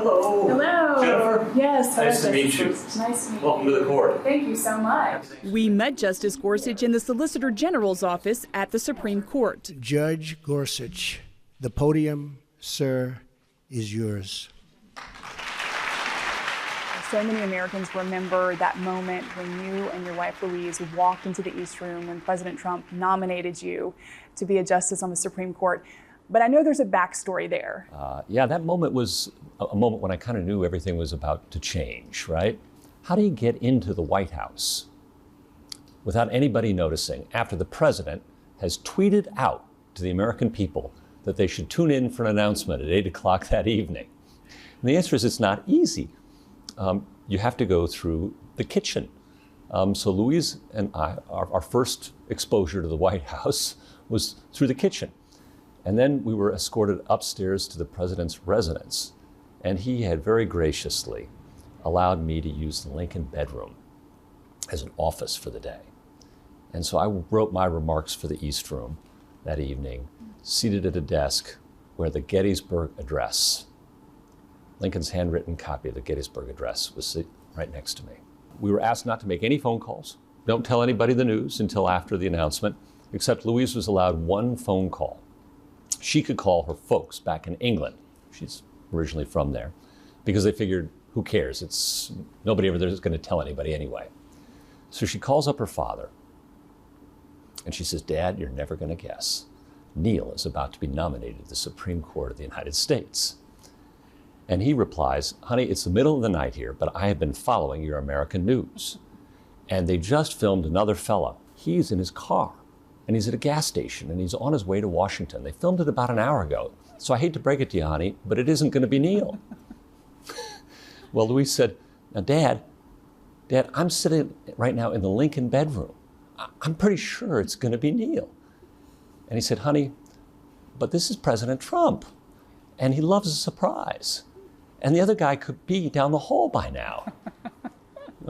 Hello. Hello. Jennifer. Yes. Nice to meet you. Nice to meet you. Welcome to the court. Thank you so much. We met Justice Gorsuch in the Solicitor General's office at the Supreme Court. Judge Gorsuch, the podium, sir, is yours. So many Americans remember that moment when you and your wife Louise walked into the East Room when President Trump nominated you to be a justice on the Supreme Court. But I know there's a backstory there. Yeah, that moment was a moment when I kind of knew everything was about to change, right? How do you get into the White House without anybody noticing after the president has tweeted out to the American people that they should tune in for an announcement at 8 o'clock that evening? And the answer is it's not easy. You have to go through the kitchen. So Louise and I, our first exposure to the White House was through the kitchen. And then we were escorted upstairs to the president's residence. And he had very graciously allowed me to use the Lincoln bedroom as an office for the day. And so I wrote my remarks for the East Room that evening, seated at a desk where the Gettysburg Address, Lincoln's handwritten copy of the Gettysburg Address, was right next to me. We were asked not to make any phone calls. Don't tell anybody the news until after the announcement, except Louise was allowed one phone call. She could call her folks back in England. She's originally from there, because they figured, who cares? It's nobody over there is going to tell anybody anyway. So she calls up her father, and she says, "Dad, you're never going to guess. Neil is about to be nominated to the Supreme Court of the United States." And he replies, "Honey, it's the middle of the night here, but I have been following your American news. And they just filmed another fella. He's in his car, and he's at a gas station, and he's on his way to Washington. They filmed it about an hour ago. So I hate to break it to you, honey, but it isn't going to be Neil." Well, Louise said, "Now, Dad, I'm sitting right now in the Lincoln bedroom. I'm pretty sure it's going to be Neil." And he said, "Honey, but this is President Trump, and he loves a surprise. And the other guy could be down the hall by now."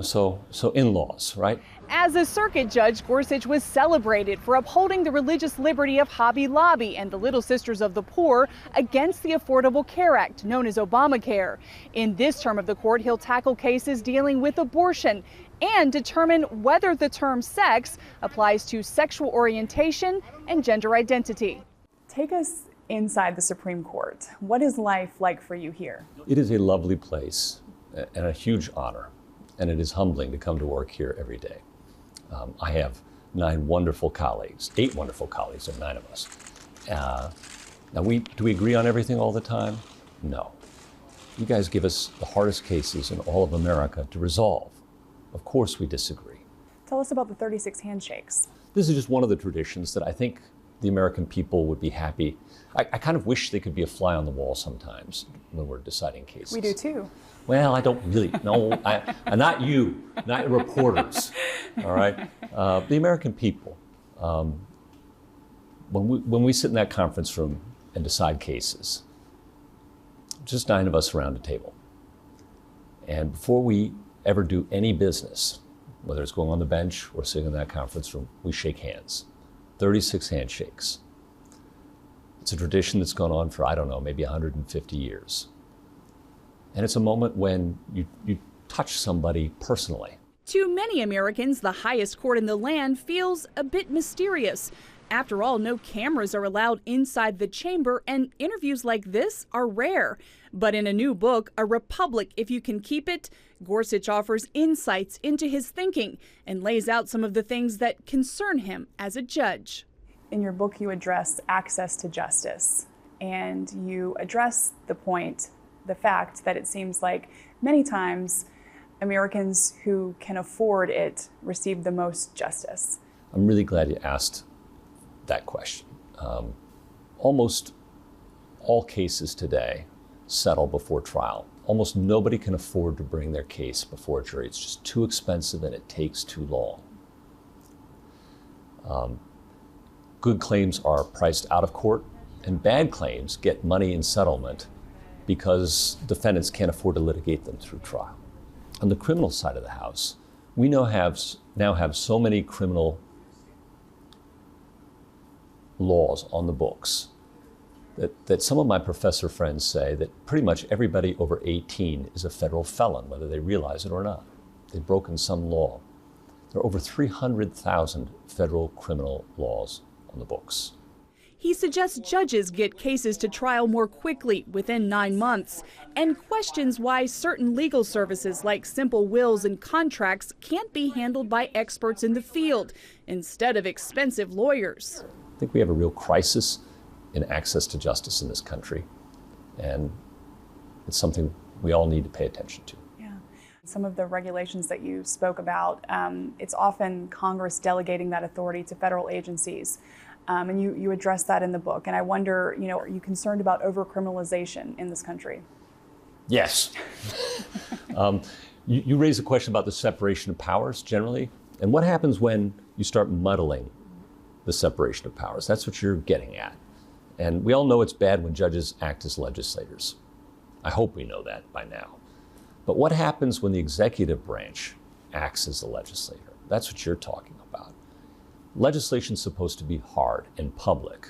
So in-laws, right? As a circuit judge, Gorsuch was celebrated for upholding the religious liberty of Hobby Lobby and the Little Sisters of the Poor against the Affordable Care Act, known as Obamacare. In this term of the court, he'll tackle cases dealing with abortion and determine whether the term sex applies to sexual orientation and gender identity. Take us inside the Supreme Court. What is life like for you here? It is a lovely place and a huge honor, and it is humbling to come to work here every day. I have 8 wonderful colleagues, there are 9 of us. Now, do we agree on everything all the time? No. You guys give us the hardest cases in all of America to resolve. Of course we disagree. Tell us about the 36 handshakes. This is just one of the traditions that I think the American people would be happy. I kind of wish they could be a fly on the wall sometimes when we're deciding cases. We do too. Well, I don't really, no, not you, not reporters, all right? The American people, when we sit in that conference room and decide cases, just 9 of us around a table. And before we ever do any business, whether it's going on the bench or sitting in that conference room, we shake hands. 36 handshakes. It's a tradition that's gone on for, I don't know, maybe 150 years. And it's a moment when you touch somebody personally. To many Americans, the highest court in the land feels a bit mysterious. After all, no cameras are allowed inside the chamber, and interviews like this are rare. But in a new book, A Republic If You Can Keep It, Gorsuch offers insights into his thinking and lays out some of the things that concern him as a judge. In your book, you address access to justice, and you address the fact that it seems like many times Americans who can afford it receive the most justice. I'm really glad you asked that question. Almost all cases today settle before trial. Almost nobody can afford to bring their case before a jury. It's just too expensive and it takes too long. Good claims are priced out of court, and bad claims get money in settlement because defendants can't afford to litigate them through trial. On the criminal side of the house, we now have so many criminal laws on the books that some of my professor friends say that pretty much everybody over 18 is a federal felon, whether they realize it or not. They've broken some law. There are over 300,000 federal criminal laws on the books. He suggests judges get cases to trial more quickly, within 9 months, and questions why certain legal services like simple wills and contracts can't be handled by experts in the field instead of expensive lawyers. I think we have a real crisis in access to justice in this country, and it's something we all need to pay attention to. Some of the regulations that you spoke about, it's often Congress delegating that authority to federal agencies. And you address that in the book. And I wonder, are you concerned about over-criminalization in this country? Yes. You raise a question about the separation of powers generally. And what happens when you start muddling the separation of powers? That's what you're getting at. And we all know it's bad when judges act as legislators. I hope we know that by now. But what happens when the executive branch acts as the legislator? That's what you're talking about. Legislation is supposed to be hard and public,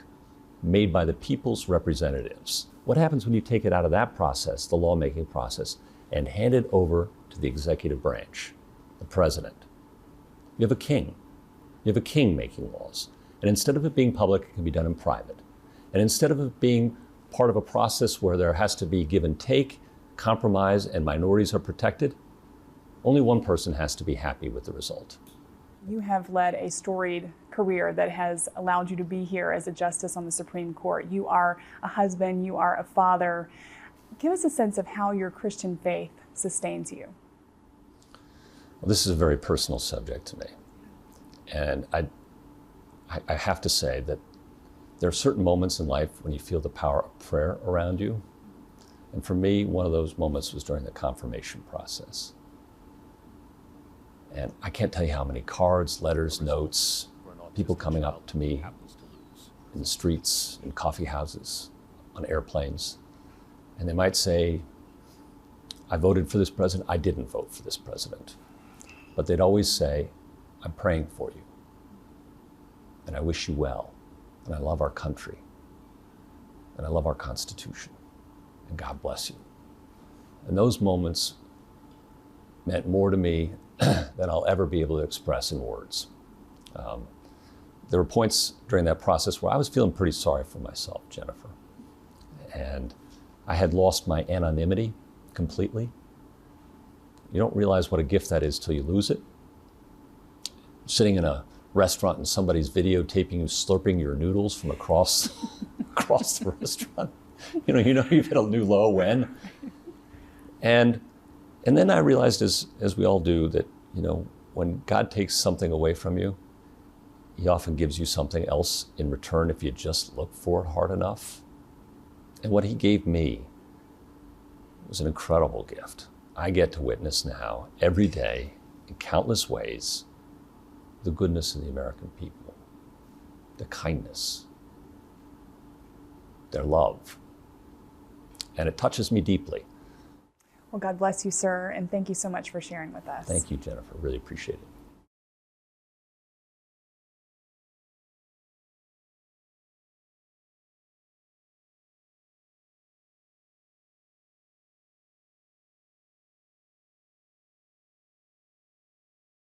made by the people's representatives. What happens when you take it out of that process, the lawmaking process, and hand it over to the executive branch, the president? You have a king. You have a king making laws. And instead of it being public, it can be done in private. And instead of it being part of a process where there has to be give and take, compromise, and minorities are protected, only one person has to be happy with the result. You have led a storied career that has allowed you to be here as a justice on the Supreme Court. You are a husband, you are a father. Give us a sense of how your Christian faith sustains you. Well, this is a very personal subject to me. And I have to say that there are certain moments in life when you feel the power of prayer around you. And for me, one of those moments was during the confirmation process. And I can't tell you how many cards, letters, notes, people coming up to me in the streets, in coffee houses, on airplanes. And they might say, I voted for this president. I didn't vote for this president. But they'd always say, I'm praying for you. And I wish you well. And I love our country. And I love our Constitution. And God bless you. And those moments meant more to me than I'll ever be able to express in words. There were points during that process where I was feeling pretty sorry for myself, Jennifer. And I had lost my anonymity completely. You don't realize what a gift that is till you lose it. Sitting in a restaurant and somebody's videotaping you slurping your noodles from across the restaurant. You know you've hit a new low when. And then I realized, as we all do, that when God takes something away from you, He often gives you something else in return if you just look for it hard enough. And what He gave me was an incredible gift. I get to witness now, every day, in countless ways, the goodness of the American people, the kindness, their love. And it touches me deeply. Well, God bless you, sir, and thank you so much for sharing with us. Thank you, Jennifer. Really appreciate it.